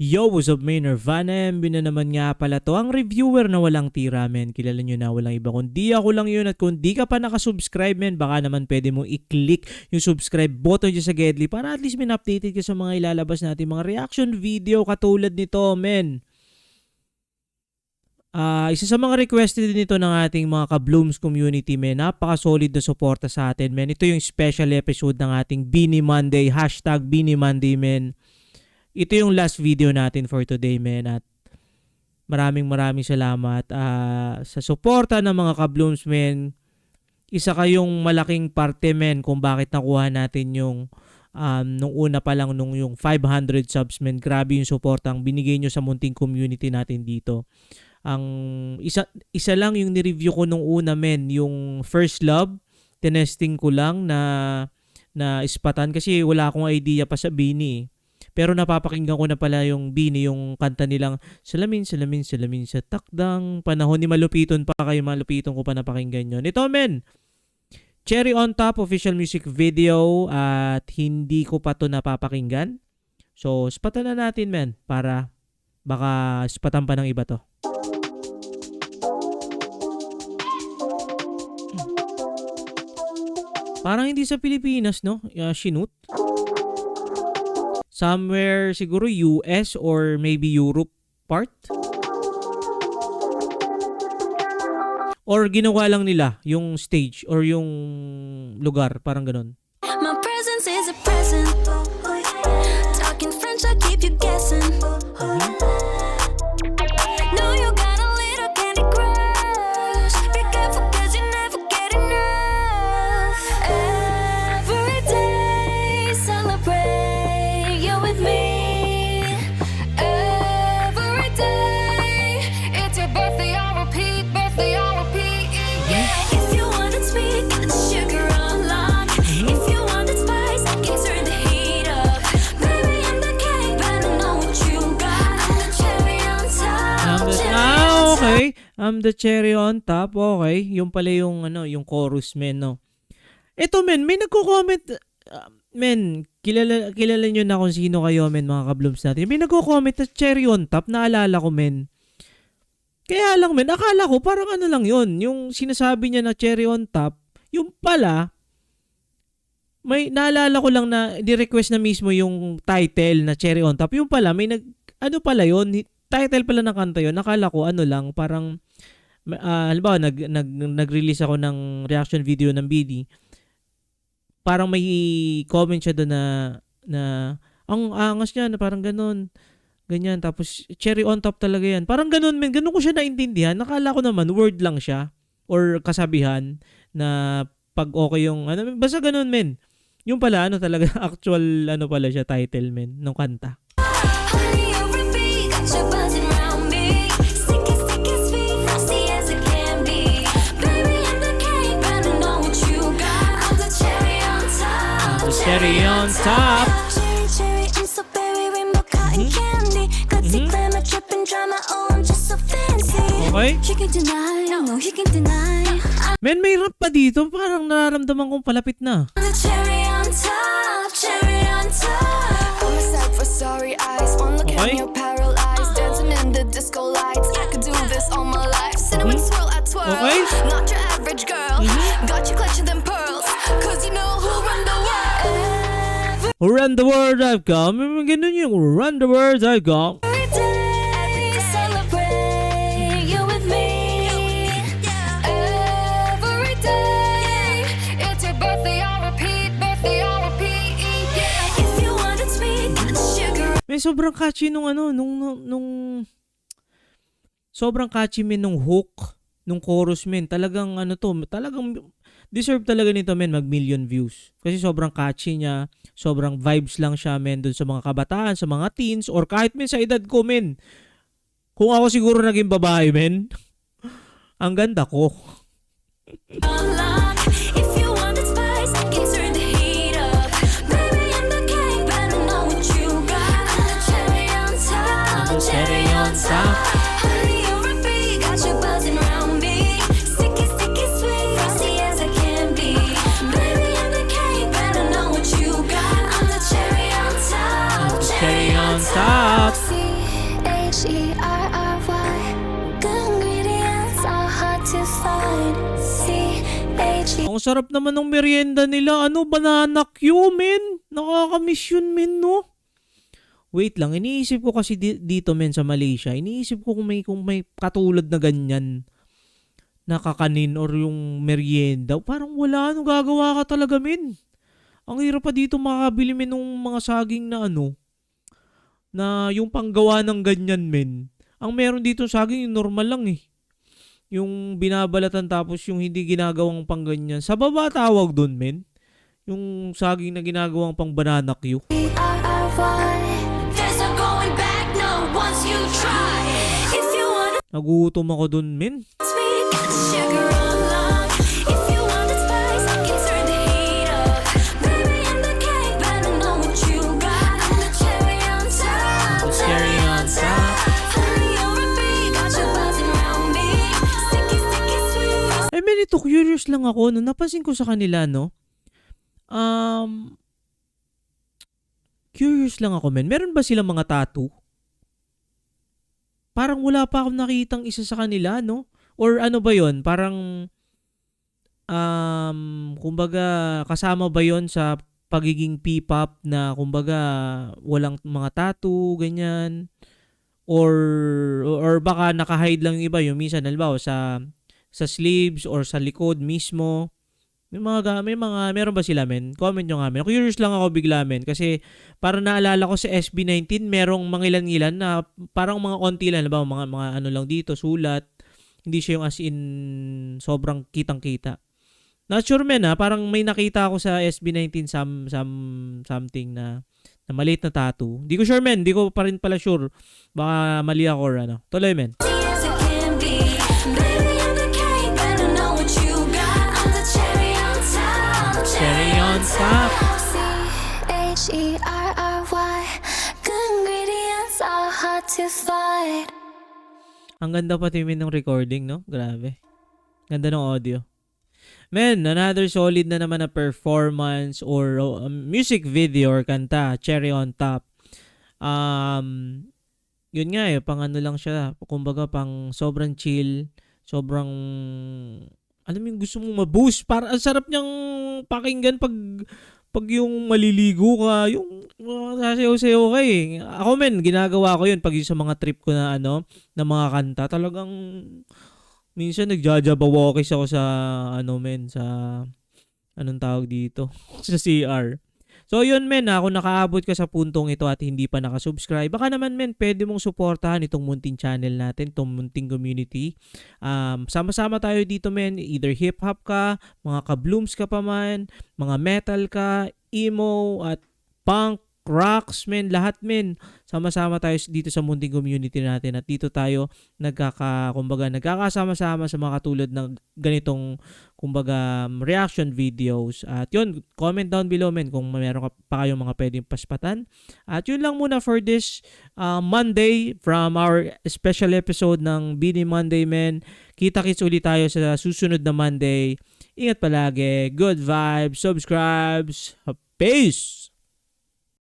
Yo, what's up, may Nirvana? MB na naman nga pala to. Ang reviewer na walang tira, men. Kilala nyo na, walang iba. Kundi ako lang yun. At kung di ka pa nakasubscribe, men, baka naman pwede mong i-click yung subscribe button dyan sa Gedli para at least may updated ka sa mga ilalabas natin. Mga reaction video katulad nito, men. Isa sa mga requested nito ng ating mga ka-Blooms community, men. Napaka-solid na suporta sa atin, men. Ito yung special episode ng ating Beanie Monday. Hashtag Beanie Monday, men. Ito yung last video natin for today, men. At maraming salamat sa suporta ng mga ka-Blooms, men. Isa kayong malaking parte, men, kung bakit nakuha natin yung nung una pa lang nung yung 500 subs, men. Grabe yung suporta ang binigay nyo sa munting community natin dito. Ang isa lang yung ni-review ko nung una, men, yung First Love. Tinesting ko lang na ispatan kasi wala akong idea pa sa Beanie. Pero napapakinggan ko na pala yung Beanie, yung kanta nilang Salamin sa takdang panahon ni Malupiton pa kayo. Malupiton ko pa napakinggan yun. Ito, men, Cherry on Top official music video at hindi ko pa to napapakinggan. So, spatan na natin, men, para baka spatan pa ng iba to. Parang hindi sa Pilipinas, no? Shoot. Somewhere siguro US or maybe Europe part. Or ginawa lang nila yung stage or yung lugar, parang ganun. My presence is a present. Talking French, I keep you guessing. No, you got a little candy crush. Be careful 'cause you never get enough. Every day celebrate you with me. Every day it's your birthday, I'll repeat. Birthday, I'll repeat. Yeah. If you want it sweet, got the sugar on lock. If you want it spice, I can turn the heat up. Baby, I'm the cake, but I know what you got. I'm the cherry on top. Okay. I'm the cherry on top. Okay. Yung pala yung yung chorus, men, no. Ito, men, may nagko-comment, men, kilala nyo na kung sino kayo, men, mga ka-Blooms natin. May nagko-comment na cherry on top, naalala ko, men. Kaya lang, men, akala ko parang lang yun. Yung sinasabi niya na cherry on top, yung pala, may naalala ko lang na di-request na mismo yung title na cherry on top. Yung pala, may pala yun, title pala ng kanta yun. Nakala ko lang, parang, halimbawa, nag-release ako ng reaction video ng BD. Parang may comment siya doon na ang angas niya, na parang ganun. Ganyan. Tapos, cherry on top talaga yan. Parang ganun, men. Ganun ko siya naintindihan. Nakala ko naman, word lang siya. Or kasabihan na pag okay yung, basta ganun, men. Yung pala, talaga, actual, pala siya, title, men, ng kanta. Honey, every beat got you buzzing round me. Sticky, sweet, frosty as it can be. Baby, I'm the cake, but I know what you got. I'm the cherry on top. Cherry on top. Cherry, I'm so berry, rainbow cotton candy. Glitzy, glamour, dripping drama. Oh, I'm just so fancy. Okay. You can deny, no, you can deny. Men, may rap pa dito. Parang nararamdaman kong palapit na. I'm the cherry on top, cherry on top. I'm a sad for sorry eyes. One look Okay. and you're paralyzed. Dancing in the disco lights. I could do this all my life. Cinnamon swirl, I twirl. Okay. Not your average girl. Got you clutching them pearls. 'Cause you know who run the world. Run the world I've got. Ganun yung run the world I've got. Every day, celebrate you with me. Every day, it's your birthday, I'll repeat. Birthday, I'll repeat. If you want it sweet, got the sugar. May sobrang catchy nung sobrang catchy, men, nung hook, nung chorus, men. Talagang talagang deserve talaga nito, men, mag-million views. Kasi sobrang catchy niya, sobrang vibes lang siya, men, dun sa mga kabataan, sa mga teens, or kahit, men, sa edad ko, men. Kung ako siguro naging babae, men, ang ganda ko. Unlock. If you want it spice, I can turn the heat up. Baby, I'm the cake, but I know what you got. I'm the cherry on top. I'm the cherry on top. Honey, you're a bee, got you buzzing around me. Sticky, sweet, frosty as it can be. Baby, I'm the cake, but I know what you got. I'm the cherry on top. Cherry on top. See sarap naman ng merienda nila. Ano, banana Q, men. Nakakamiss yun, men, no? Wait lang, iniisip ko kasi dito, men, sa Malaysia. Iniisip ko kung may katulad na ganyan na kakanin or yung merienda. Parang wala, ano gagawa ka talaga, men. Ang hirap pa dito makakabili, men, ng mga saging na ano, na yung panggawa ng ganyan, men. Ang meron dito saging, yung normal lang eh. Yung binabalatan tapos yung hindi ginagawang pang ganyan. Sa baba tawag doon, men. Yung saging na ginagawang pang banana Q. There's no going back, no, once you try. If you want Nagutom ako doon, men. it sweet, got the sugar on lock. If you want it spice, I can turn the heat up. Baby, I'm the cake, better know what you got. I'm the cherry on top. Cherry on top. Honey, you're a bee, got you buzzing around me. Sticky, sticky, sweet. Eh, men, ito, curious lang ako. No? Napansin ko sa kanila, no? Curious lang ako, men. Meron ba silang mga tattoo? Parang wala pa akong nakitang isa sa kanila, no? Or ano ba yon? Parang, kumbaga, kasama ba yon sa pagiging P-pop na, kumbaga, walang mga tattoo, ganyan? Or baka naka-hide lang yung iba, yung minsan, halimbawa, sa sleeves or sa likod mismo. Meron ba sila, men? Comment nyo nga, men. Curious lang ako bigla, men. Kasi parang naalala ko sa SB19, merong mangilan-ngilan na parang mga konti lang. Ba? Mga ano lang dito, sulat. Hindi siya yung as in sobrang kitang-kita. Not sure, men, ha? Parang may nakita ako sa SB19 something na maliit na tattoo. Hindi ko sure, men. Hindi ko pa rin pala sure. Baka mali ako or ano. Tuloy, men. As it can be. Baby, I'm the cake, better know what you got. I'm the cherry on top. Cherry on top. CHERRY. Good ingredients are hard to find. Ang ganda pati, men, ng recording, no? Grabe. Ganda ng audio. Men, another solid na naman na performance or music video or kanta, Cherry on Top. Yun nga eh, pang ano lang siya, kumbaga pang sobrang chill, sobrang, alam mo yung gusto mong ma-boost, para ang sarap niyang pakinggan pag yung maliligo ka, yung sasayaw-sayaw ka eh. Ako, men, ginagawa ko yun pag yung sa mga trip ko na ano, na mga kanta, talagang minsan nagjajabawakish ako sa ano, men, sa anong tawag dito sa CR. So yun, men, kung nakaabot ka sa puntong ito at hindi pa nakasubscribe, baka naman, men, pwede mong suportahan itong munting channel natin, itong munting community. Sama-sama tayo dito, men, either hip-hop ka, mga ka-blooms ka pa man, mga metal ka, emo at punk, rocks, men, lahat, men. Sama-sama tayo dito sa munting community natin at dito tayo nagkakasama-sama sa mga katulad ng ganitong, kumbaga, reaction videos. At yun, comment down below, men, kung meron pa kayong mga pwedeng paspatan. At yun lang muna for this Monday from our special episode ng Bini Monday, men. Kita-kits ulit tayo sa susunod na Monday. Ingat palagi. Good vibes. Subscribes. Peace!